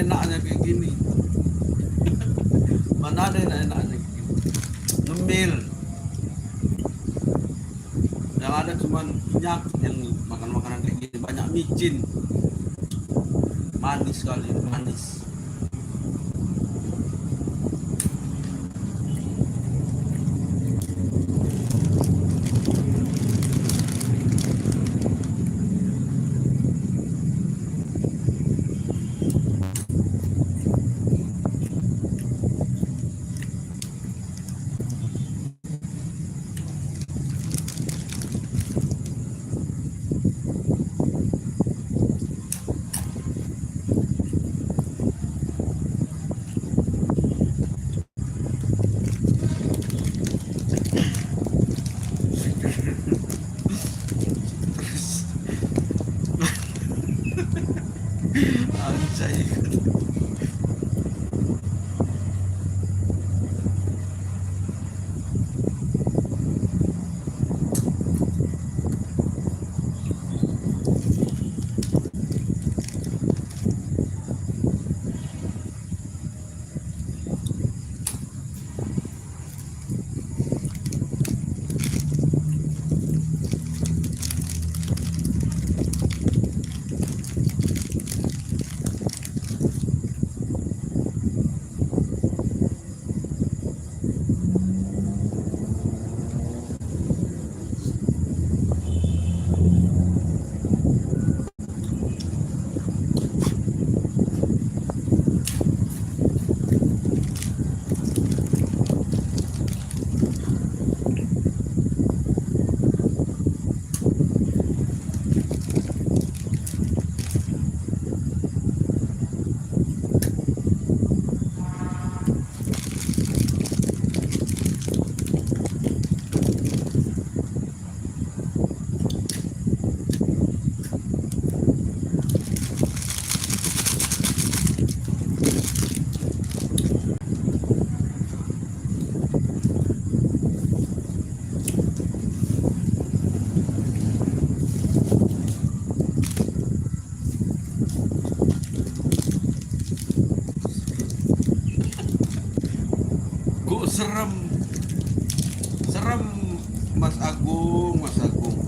enak-enaknya kayak gini. Mana ada enak-enaknya kayak gini. Ngemil. Yang ada cuman minyak, yang makan makanan kayak gini banyak micin. Manis sekali, manis. Anjay. Kok serem. Serem Mas Agung, Mas Agung.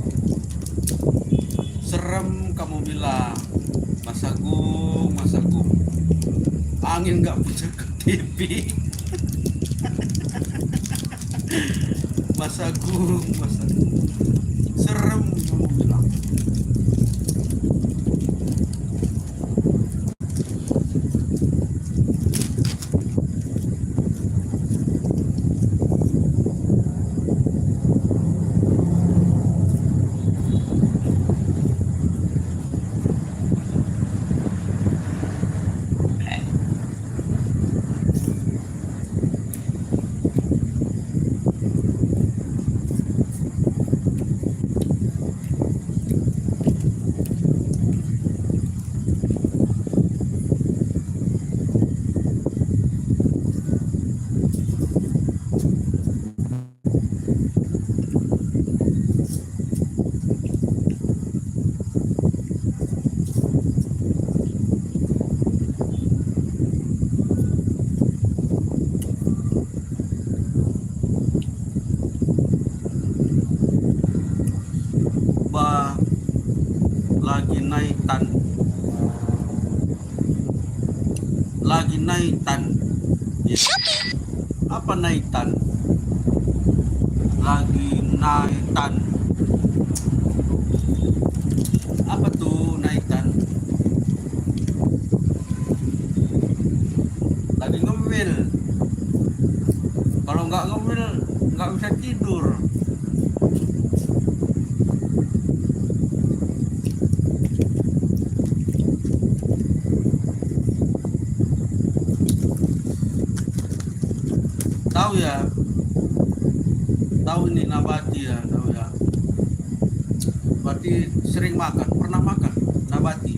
Serem kamu bilang. Mas Agung, Mas Agung. Angin nggak punya ke TV. Mas Agung, Mas Agung. Serem kamu bilang. Lagi naikan, lagi naikan. Yes. Apa naikan? Lagi naikan. Apa tuh naikan? Lagi ngemil. Kalau nggak ngemil nggak bisa tidur. Tahu ya, tahu ini nabati ya, tahu ya. Berarti sering makan, pernah makan nabati.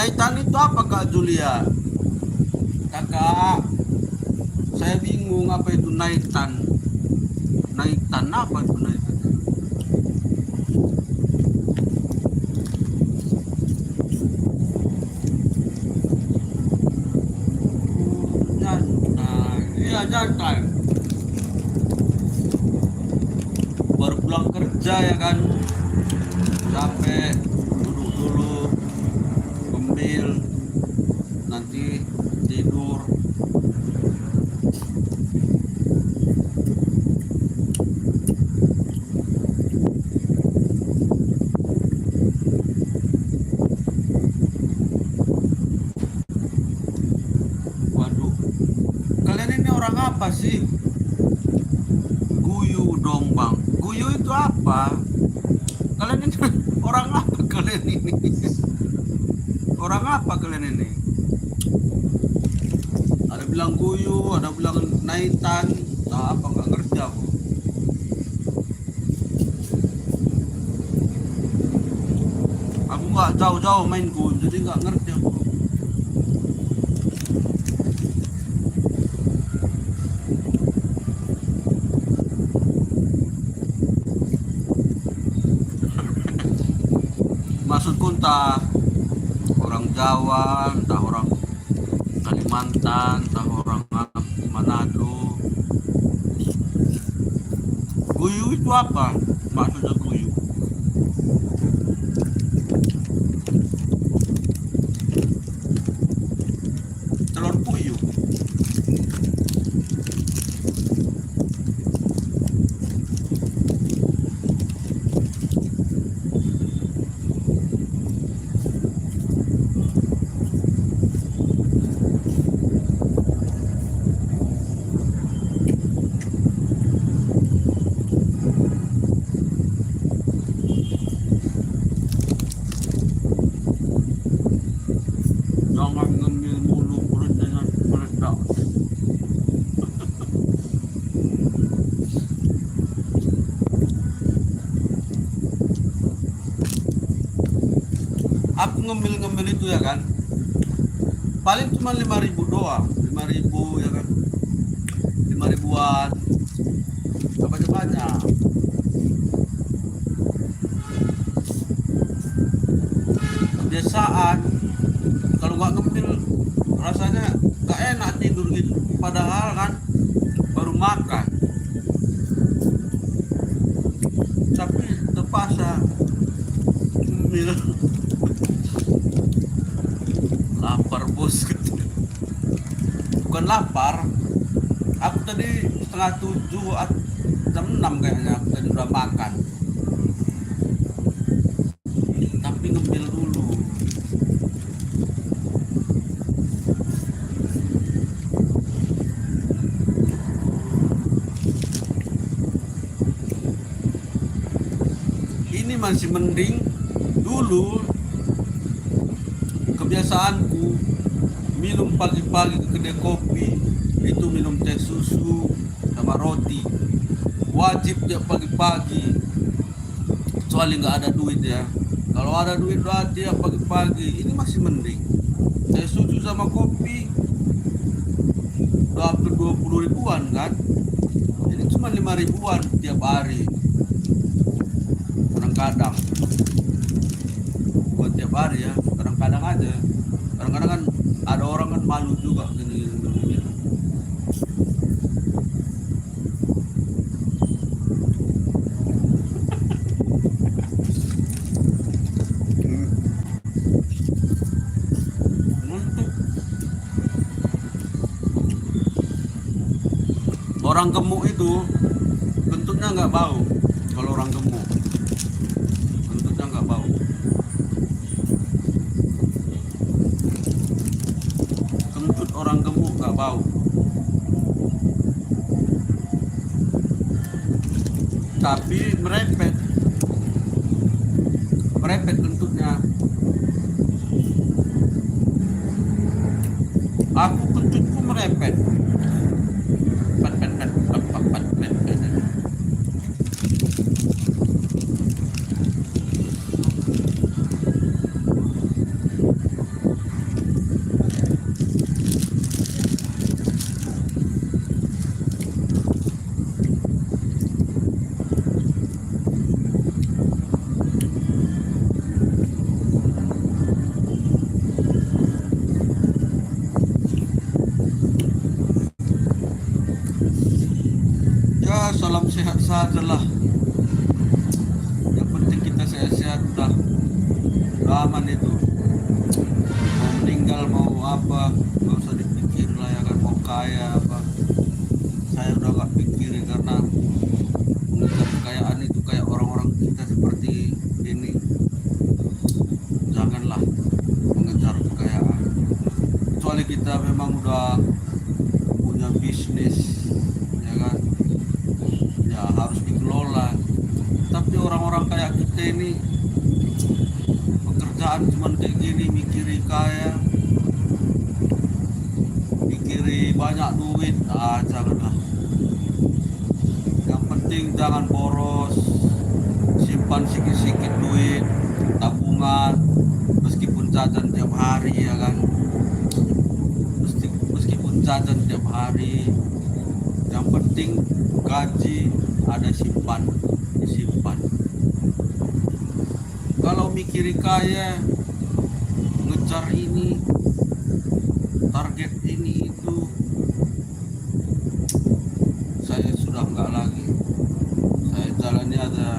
Naitan itu apa Kak Julia? Kakak, saya bingung apa itu naitan. Naitan apa itu naitan? Jantan, iya jantan. Baru pulang kerja ya kan, capek, duduk dulu, ngemil, nanti tidur. Waduh, kalian ini orang apa sih? Guyu dong bang. Guyu itu apa? Kalian ini orang apa kalian ini? Orang apa kalian ini? Ada bilang guyu, ada bilang naitan, nah apa nggak ngerti aku. Aku nggak jauh-jauh mainku, jadi nggak ngerti aku. Maksudku entah orang Jawa, entah orang Kalimantan, entah orang Manado. Guyu itu apa? Maksudnya guyu. Telur puyuh. Jangan ngemil mulu, perutnya meledak. Aku ngemil-ngemil itu ya kan, paling cuma 5.000 doang, 5.000 ya kan, 5.000-an, gak banyak-banyak. Kebiasaan, kalau nggak ngemil rasanya gak enak tidur gitu, padahal kan baru makan, tapi terpaksa ngemil. Lapar bos, bukan lapar, aku tadi setengah 7 jam 6 kayaknya aku tadi udah makan, tapi ngemil dulu. Ini masih mending. Dulu kebiasaanku minum pagi-pagi ke kedai kopi itu minum teh susu sama roti, wajib tiap pagi-pagi, kecuali nggak ada duit ya. Kalau ada duit berarti ya pagi-pagi. Ini masih mending, teh susu sama kopi udah hampir 20 ribuan kan, ini cuma 5 ribuan tiap hari. Kadang-kadang buat tiap hari ya, kadang-kadang aja. Kadang-kadang kan ada orang kan malu juga gini. Untuk orang gemuk itu bentuknya nggak bau. Kalau orang gemuk bentuknya nggak bau. Kentut orang gemuk nggak bau. Tapi merepet kentutnya. Aku kentutku merepet. Pet, pet, pet, pet, pet, pet, pet, pet. Ya salam sehat sajalah. Yang penting kita sehat-sehat udah aman itu. Mau meninggal mau apa, nggak usah dipikir lah ya kan, mau kaya apa. Saya udah gak pikirin karena mengejar kekayaan itu kayak orang-orang kita seperti ini. Janganlah mengejar kekayaan. Kecuali kita memang udah punya bisnis, ya kan, ya harus dikelola. Tapi orang-orang kayak kita ini pekerjaan cuman kayak gini, mikiri kaya, mikiri banyak duit, janganlah. Yang penting jangan boros, simpan sikit-sikit duit, tabungan, meskipun jajan tiap hari ya kan, meskipun jajan tiap hari, yang penting gaji ada disimpan. Kalau mikiri kaya, ngejar ini, target ini itu, saya sudah enggak lagi. Saya jalannya aja,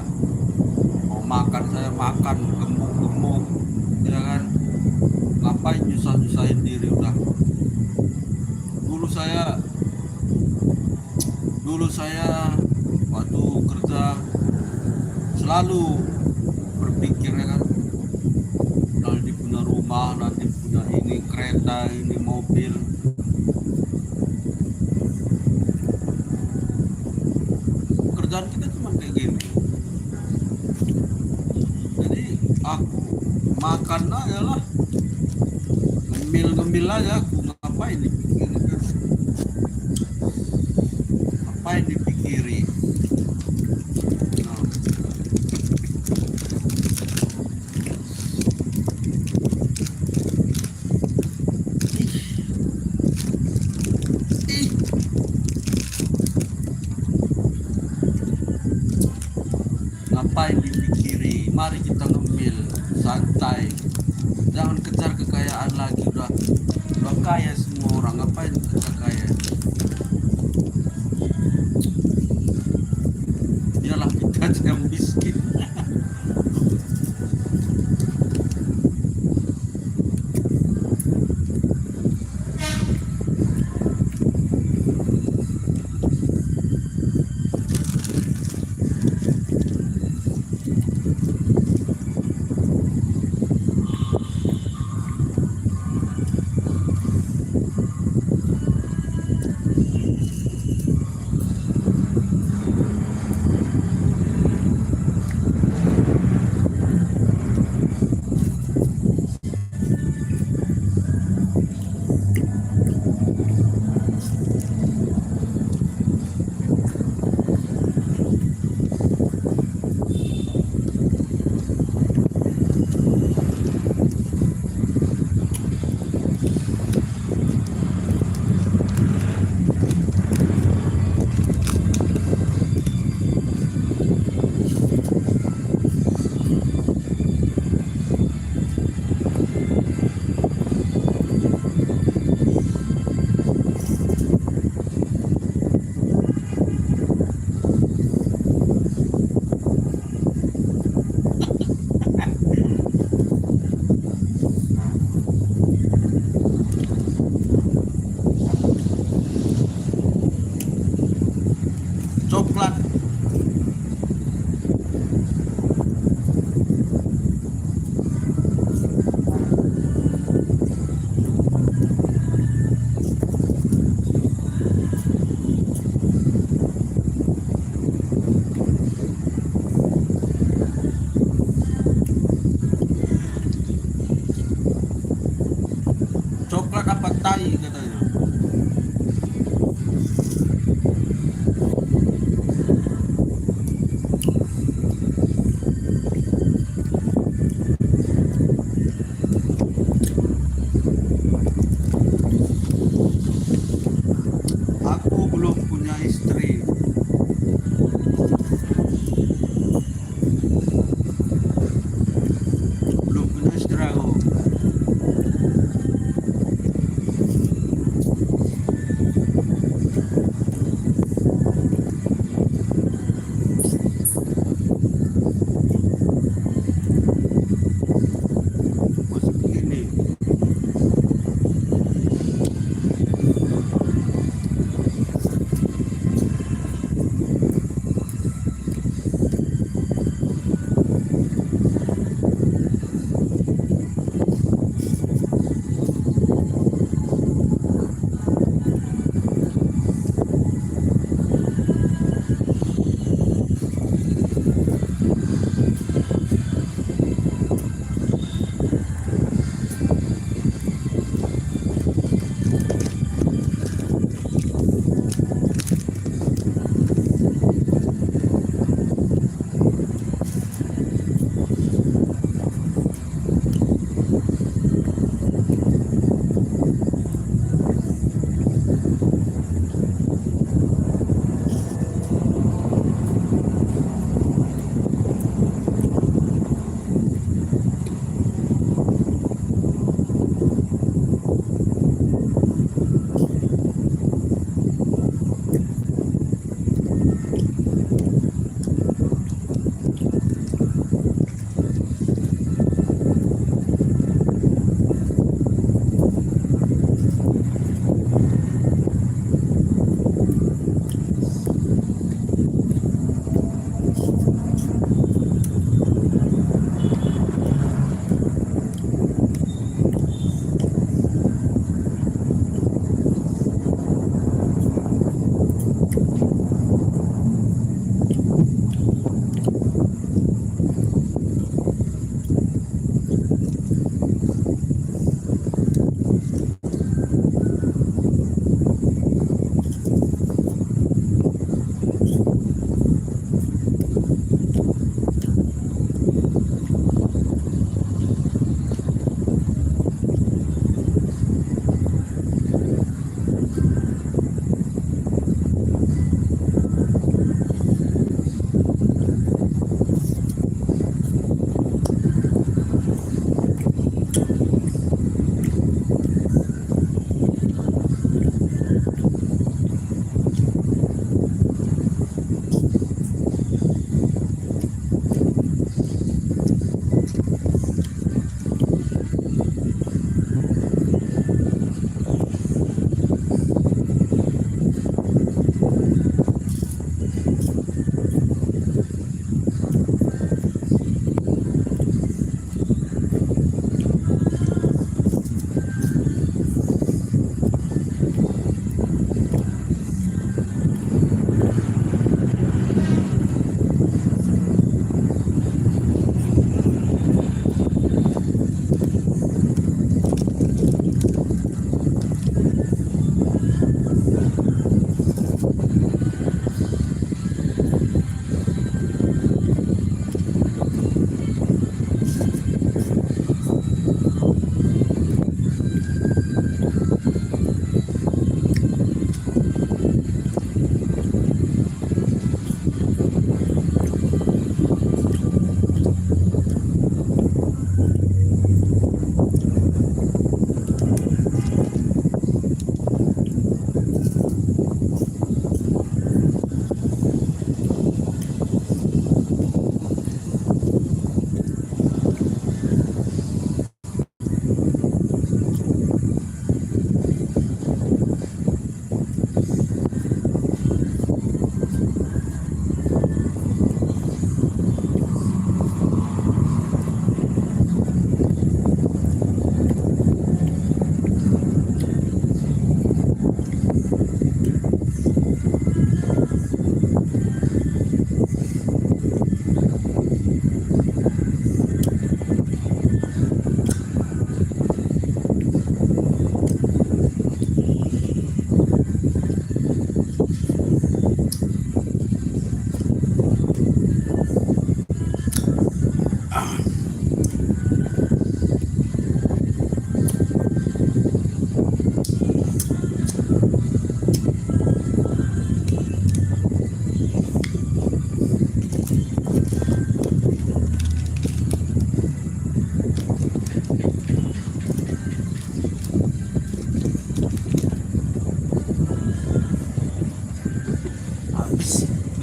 mau makan saya makan gemuk-gemuk, ya kan. Ngapain nyusah-nyusahin diri udah. Dulu saya waktu kerja selalu berpikir ya kan, nanti punya rumah, nanti punya ini kereta, ini mobil. Kerjaan kita cuma kayak gini. Jadi aku makan aja lah, ngemil aja, aku ngapain dipikirin kan? Ngapain dipikirin? Nah. Ngapain dipikiri? Mari kita ngemil, santai, jangan kejar kekayaan lagi. Udah kaya semua orang, ngapain kejar kaya? Biarlah kita yang miskin.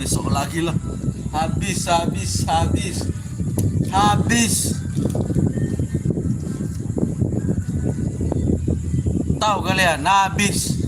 besok lagi lah. Habis. Tahu kalian, habis.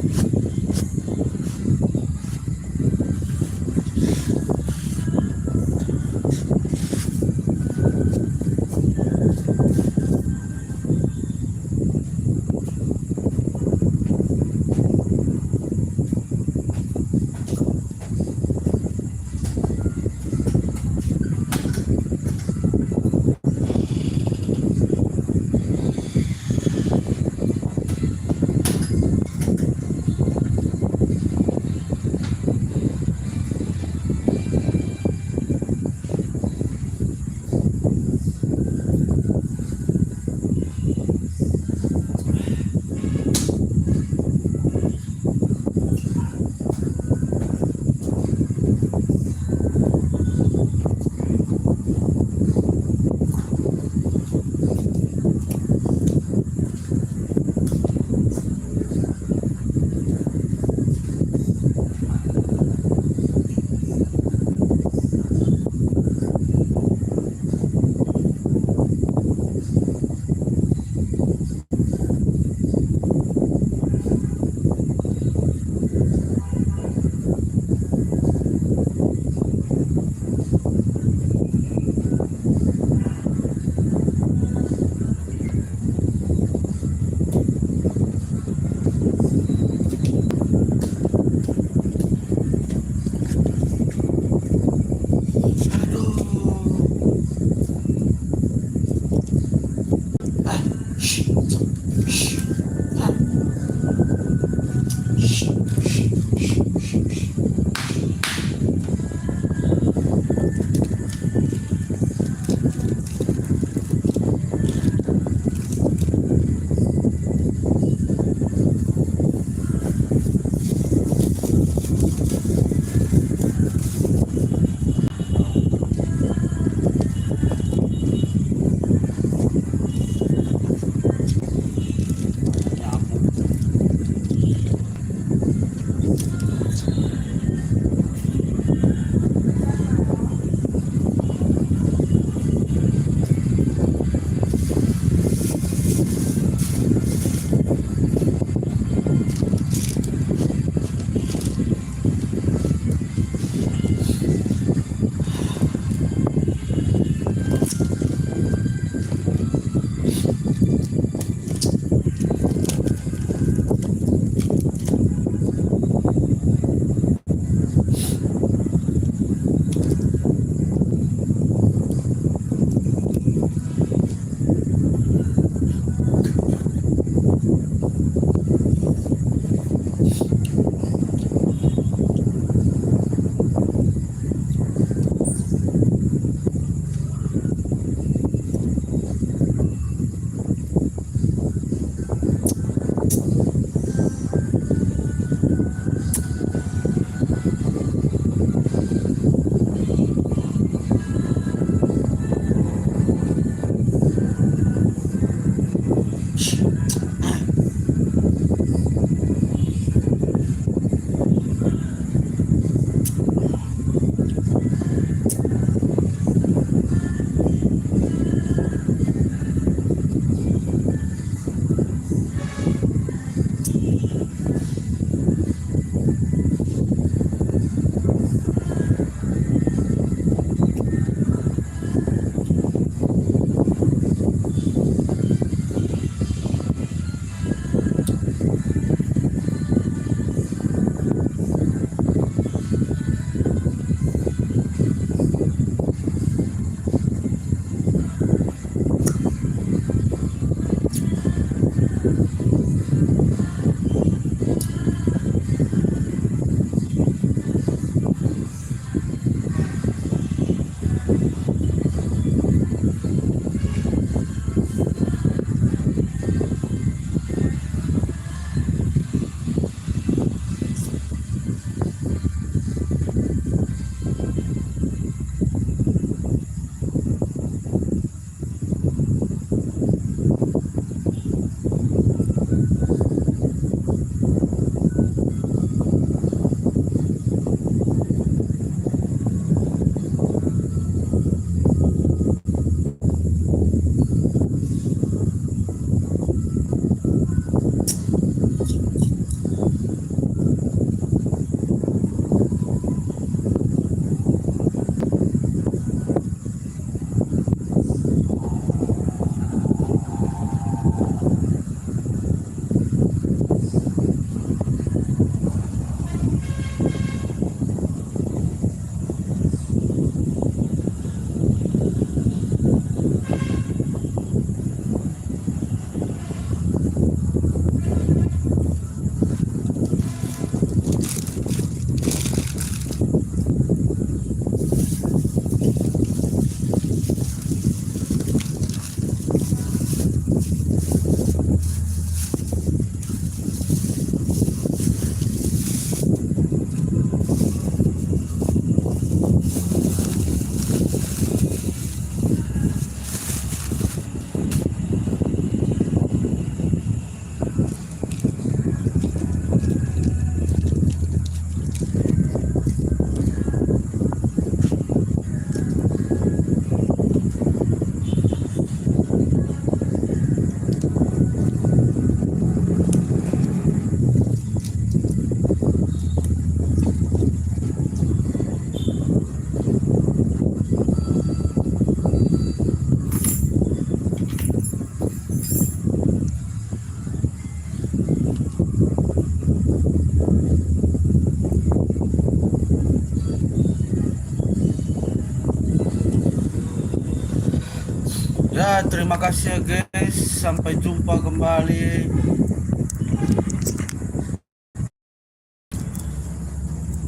Ya, terima kasih ya guys. Sampai jumpa kembali.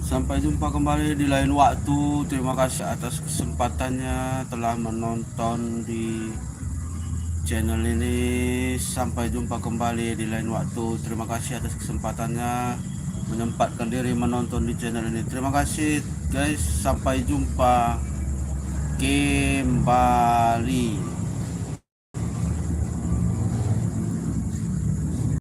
Sampai jumpa kembali di lain waktu. Terima kasih atas kesempatannya telah menonton di channel ini. Sampai jumpa kembali di lain waktu. Terima kasih atas kesempatannya menyempatkan diri menonton di channel ini. Terima kasih guys. Sampai jumpa kembali.